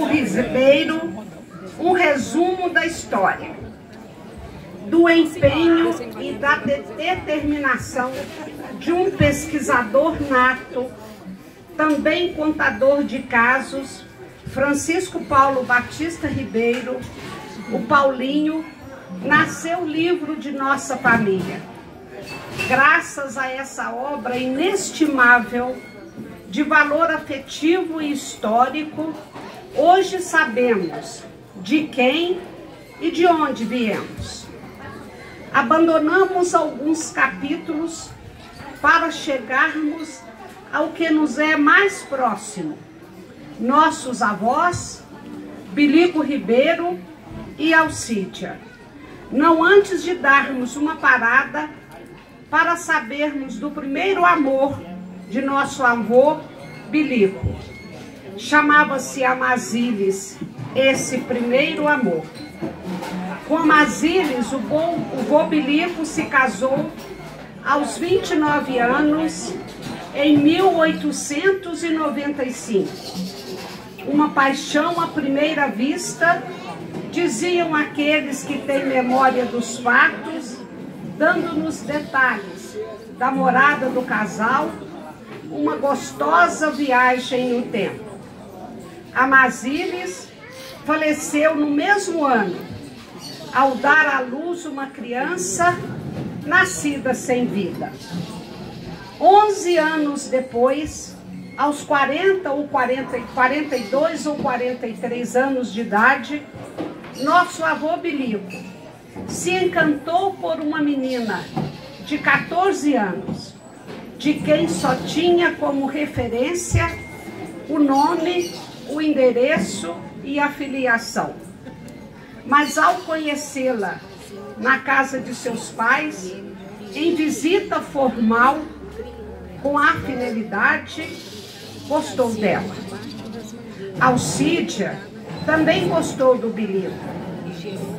Ribeiro, um resumo da história, do empenho e da determinação de um pesquisador nato, também contador de casos, Francisco Paulo Batista Ribeiro, o Paulinho, nasceu o livro de nossa família. Graças a essa obra inestimável, de valor afetivo e histórico, hoje sabemos de quem e de onde viemos. Abandonamos alguns capítulos para chegarmos ao que nos é mais próximo. Nossos avós, Bilico Ribeiro e Alcídia. Não antes de darmos uma parada para sabermos do primeiro amor de nosso avô, Bilico. Chamava-se Amazilis, esse primeiro amor. Com Amazilis, o vô Bilico se casou aos 29 anos, em 1895. Uma paixão à primeira vista, diziam aqueles que têm memória dos fatos, dando-nos detalhes da morada do casal, uma gostosa viagem no tempo. Amazilis faleceu no mesmo ano, ao dar à luz uma criança nascida sem vida. 11 anos depois, aos 42 ou 43 anos de idade, nosso avô Bilico se encantou por uma menina de 14 anos, de quem só tinha como referência o nome, o endereço e a filiação. Mas ao conhecê-la na casa de seus pais, em visita formal, com a finalidade, gostou dela. Alcídia também gostou do Bilico.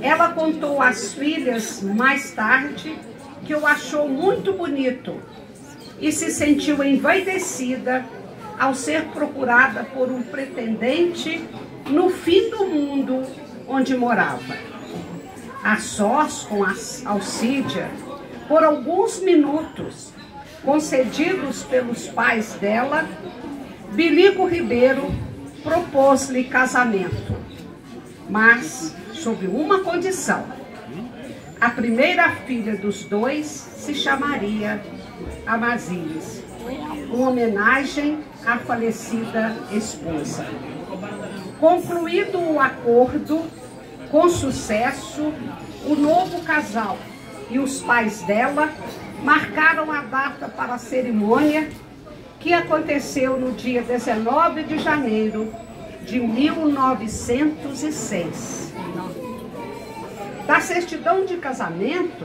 Ela contou às filhas mais tarde que o achou muito bonito e se sentiu envaidecida ao ser procurada por um pretendente no fim do mundo onde morava. A sós com Alcídia, por alguns minutos, concedidos pelos pais dela, Bilico Ribeiro propôs-lhe casamento, mas sob uma condição: a primeira filha dos dois se chamaria Amazilis, uma homenagem à falecida esposa. Concluído o acordo, com sucesso, o novo casal e os pais dela marcaram a data para a cerimônia, que aconteceu no dia 19 de janeiro de 1906. Da certidão de casamento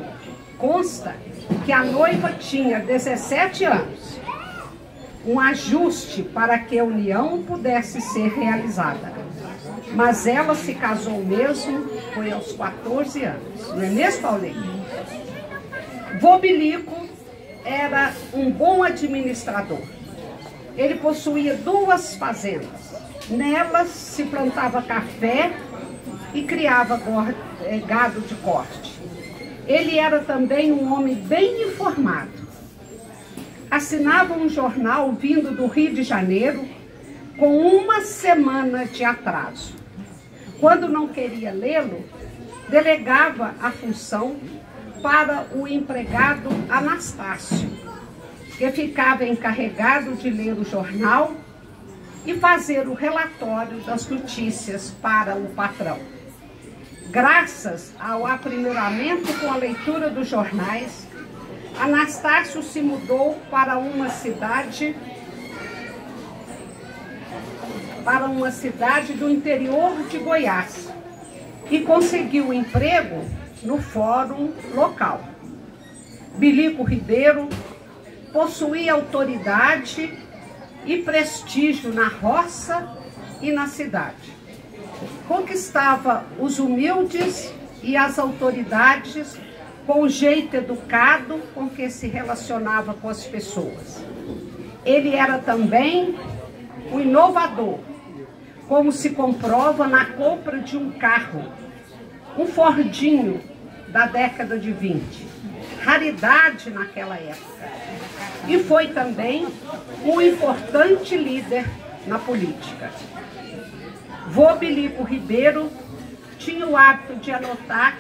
consta que a noiva tinha 17 anos, um ajuste para que a união pudesse ser realizada. Mas ela se casou mesmo, foi aos 14 anos, não é mesmo, Paulinho? Vô Bilico era um bom administrador. Ele possuía 2 fazendas. Nelas se plantava café e criava gado de corte. Ele era também um homem bem informado. Assinava um jornal vindo do Rio de Janeiro com 1 semana de atraso. Quando não queria lê-lo, delegava a função para o empregado Anastácio, que ficava encarregado de ler o jornal e fazer o relatório das notícias para o patrão. Graças ao aprimoramento com a leitura dos jornais, Anastácio se mudou para uma cidade do interior de Goiás e conseguiu um emprego no fórum local. Bilico Ribeiro possuía autoridade e prestígio na roça e na cidade. Conquistava os humildes e as autoridades com o jeito educado com que se relacionava com as pessoas. Ele era também um inovador, como se comprova na compra de um carro, um Fordinho da década de 20, raridade naquela época. E foi também um importante líder na política. Vô Bilico Ribeiro tinha o hábito de anotar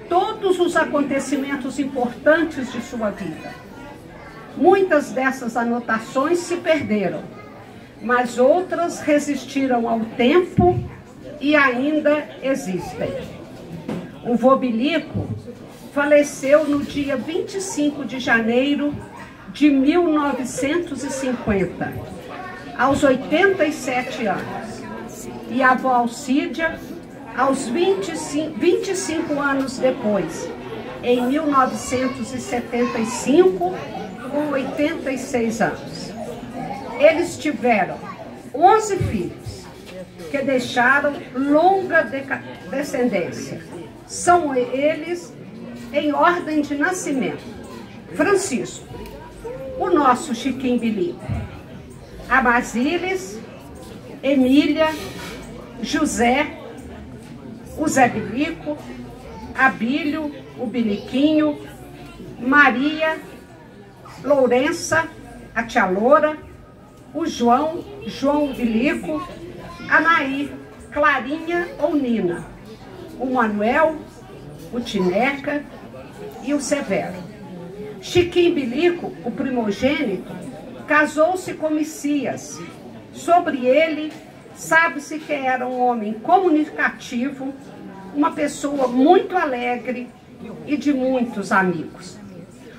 todos os acontecimentos importantes de sua vida. Muitas dessas anotações se perderam, mas outras resistiram ao tempo e ainda existem. O vô Bilico faleceu no dia 25 de janeiro de 1950, aos 87 anos. E a avó Alcídia, aos 25 anos depois, em 1975, com 86 anos. Eles tiveram 11 filhos, que deixaram longa descendência. São eles em ordem de nascimento: Francisco, o nosso Chiquinho Bilico, Amazilis, Emília, José, o Zé Bilico, Abílio, o Biliquinho, Maria, Lourença, a tia Loura, o João, João Bilico, Anaí, Clarinha ou Nina, o Manuel, o Tineca e o Severo. Chiquinho Bilico, o primogênito, casou-se com Messias. Sobre ele, sabe-se que era um homem comunicativo, uma pessoa muito alegre e de muitos amigos.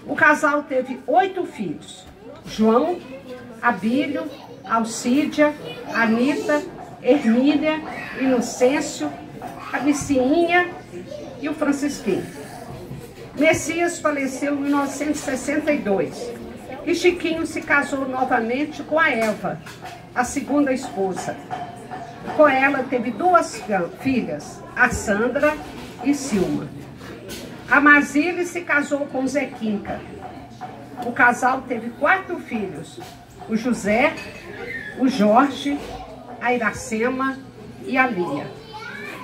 O casal teve 8 filhos: João, Abílio, Alcídia, Anita, Hermília, Inocêncio, a Viciinha e o Francisquinho. Messias faleceu em 1962 e Chiquinho se casou novamente com a Eva, a segunda esposa. Com ela teve 2 filhas, a Sandra e Silma. A Mazile se casou com Zé Quinca. O casal teve 4 filhos: o José, o Jorge, a Iracema e a Lia.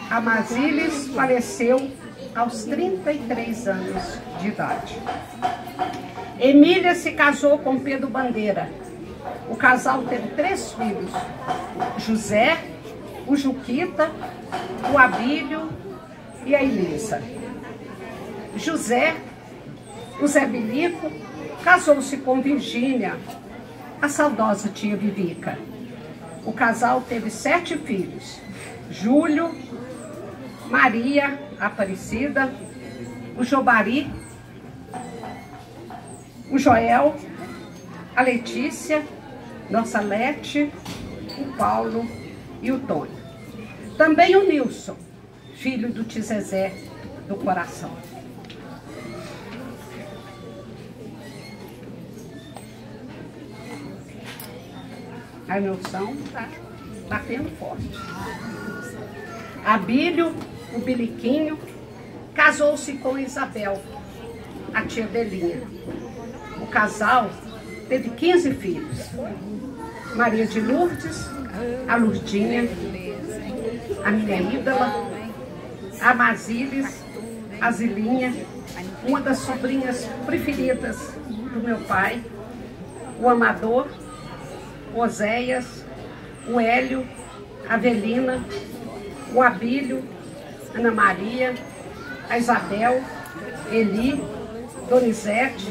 A Mazilis faleceu aos 33 anos de idade. Emília se casou com Pedro Bandeira. O casal teve 3 filhos: José, o Juquita, o Abílio e a Elisa. José, o Zé Bilico, casou-se com Virgínia, a saudosa tia Vivica. O casal teve 7 filhos: Júlio, Maria Aparecida, o Jobari, o Joel, a Letícia, nossa Lete, o Paulo e o Tônio. Também o Nilson, filho do tio Zezé do Coração. A emoção está batendo forte. Abílio, o Biliquinho, casou-se com Isabel, a tia Belinha. O casal teve 15 filhos: Maria de Lourdes, a Lurdinha, a minha ídola, a Mazilis, a Zilinha, uma das sobrinhas preferidas do meu pai, o Amador, o Oséias, o Hélio, a Avelina, o Abílio, Ana Maria, a Isabel, Eli, Donizete,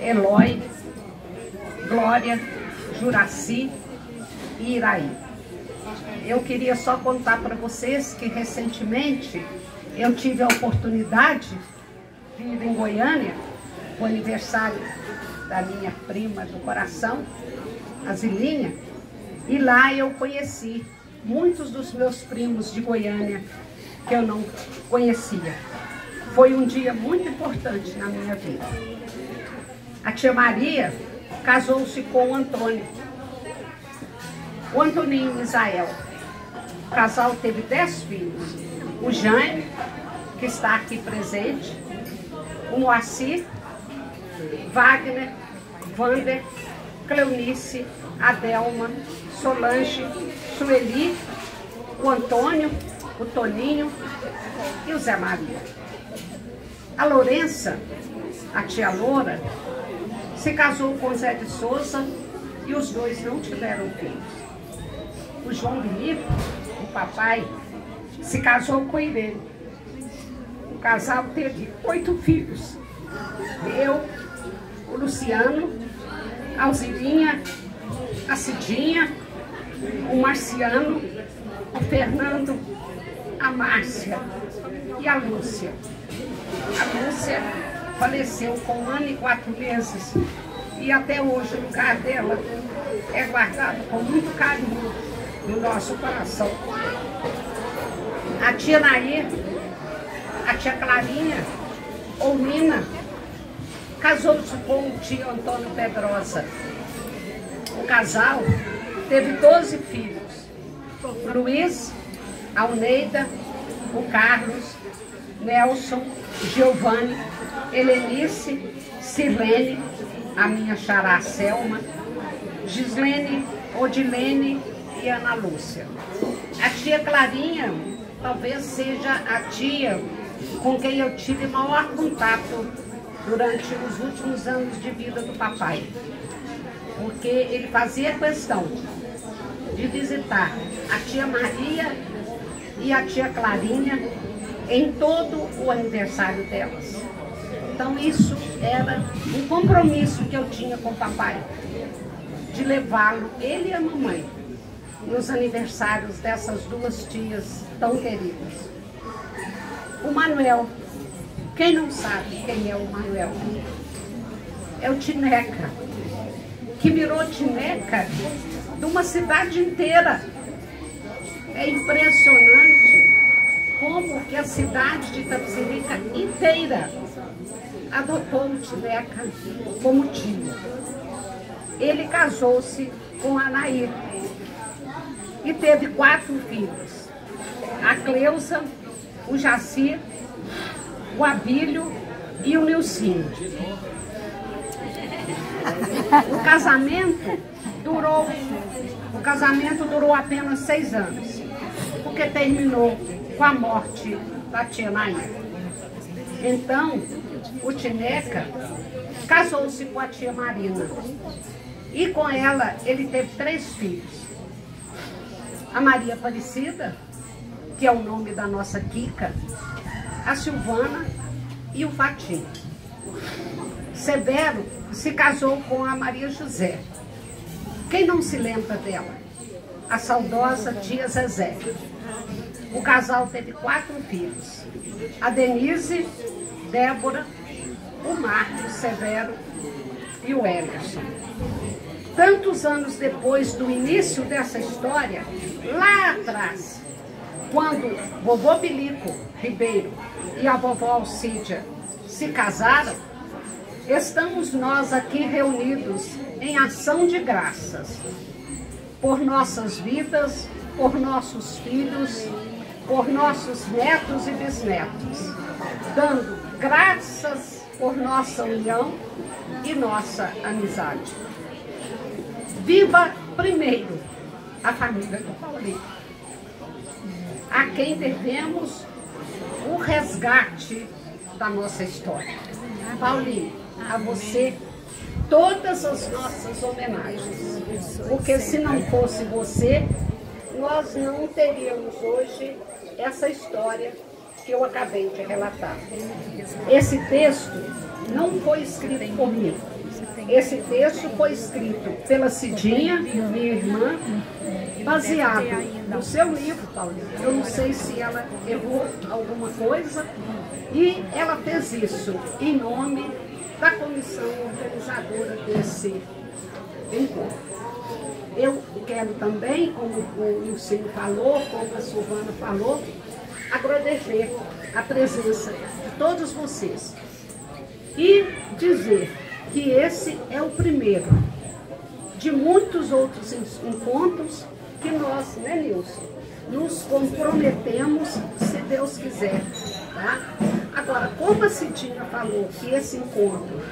Eloy, Glória, Juraci e Iraí. Eu queria só contar para vocês que recentemente eu tive a oportunidade de ir em Goiânia, o aniversário da minha prima do coração, a Zilinha, e lá eu conheci muitos dos meus primos de Goiânia que eu não conhecia. Foi um dia muito importante na minha vida. A tia Maria casou-se com o Antônio, o Antoninho Misael. O casal teve 10 filhos: o Jânio, que está aqui presente, o Moacir, Wagner, Vander, Cleonice, Adelma, Solange, Sueli o Antônio, o Toninho e o Zé Maria. A Lourença, a tia Loura, se casou com o Zé de Souza e os dois não tiveram filhos. O João Bilico, o papai, se casou com a Irene. O casal teve 8 filhos. Eu, o Luciano, a Alzirinha, a Cidinha, o Marciano, o Fernando, a Márcia e a Lúcia. A Lúcia faleceu com 1 ano e 4 meses e até hoje o lugar dela é guardado com muito carinho no nosso coração. A tia Nair, a tia Clarinha, ou Nina, casou-se com o tio Antônio Pedrosa. O casal teve 12 filhos. Luiz, Alneida, o Carlos, Nelson, Giovanni, Helenice, Silene, a minha xará Selma, Gislene, Odilene e Ana Lúcia. A tia Clarinha talvez seja a tia com quem eu tive maior contato durante os últimos anos de vida do papai, porque ele fazia questão de visitar a tia Maria e a tia Clarinha em todo o aniversário delas. Então isso era um compromisso que eu tinha com o papai, de levá-lo, ele e a mamãe, nos aniversários dessas duas tias tão queridas. O Manuel, quem não sabe quem é o Manuel? É o Tineca, que virou Tineca de uma cidade inteira. É impressionante como que a cidade de Itapecerica inteira adotou o Tineca como tio. Ele casou-se com a Nair e teve 4 filhos. A Cleusa, o Jaci, o Abílio e o Nilcinho. O casamento durou apenas 6 anos, porque terminou com a morte da tia Nair. Então, o Tineca casou-se com a tia Marina e com ela ele teve 3 filhos. A Maria Aparecida, que é o nome da nossa Kika, a Silvana e o Fatinho. Severo se casou com a Maria José. Quem não se lembra dela? A saudosa tia Zezé. O casal teve 4 filhos. A Denise, Débora, o Marcos Severo e o Emerson. Tantos anos depois do início dessa história, lá atrás, quando vovô Bilico Ribeiro e a vovó Alcídia se casaram, estamos nós aqui reunidos em ação de graças por nossas vidas, por nossos filhos, por nossos netos e bisnetos, dando graças por nossa união e nossa amizade. Viva primeiro a família do Paulinho, a quem devemos o resgate da nossa história. Paulinho, a você todas as nossas homenagens, porque se não fosse você, nós não teríamos hoje essa história que eu acabei de relatar. Esse texto não foi escrito por mim. Esse texto foi escrito pela Cidinha, minha irmã, baseado no seu livro, Paulinho. Eu não sei se ela errou alguma coisa, e ela fez isso em nome da comissão organizadora desse encontro. Eu quero também, como o Lucinho falou, como a Silvana falou, agradecer a presença de todos vocês e dizer que esse é o primeiro de muitos outros encontros que nós, né, Nilson, nos comprometemos, se Deus quiser, tá? Agora, como a Cidinha falou que esse encontro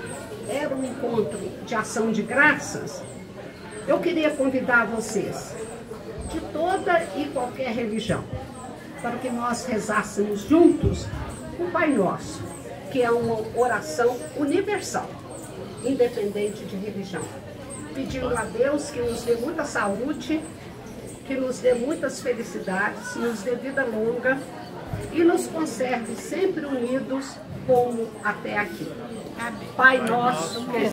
era um encontro de ação de graças, eu queria convidar vocês de toda e qualquer religião, para que nós rezássemos juntos o Pai Nosso, que é uma oração universal, independente de religião, pedindo a Deus que nos dê muita saúde, que nos dê muitas felicidades, nos dê vida longa e nos conserve sempre unidos como até aqui. Pai Nosso, que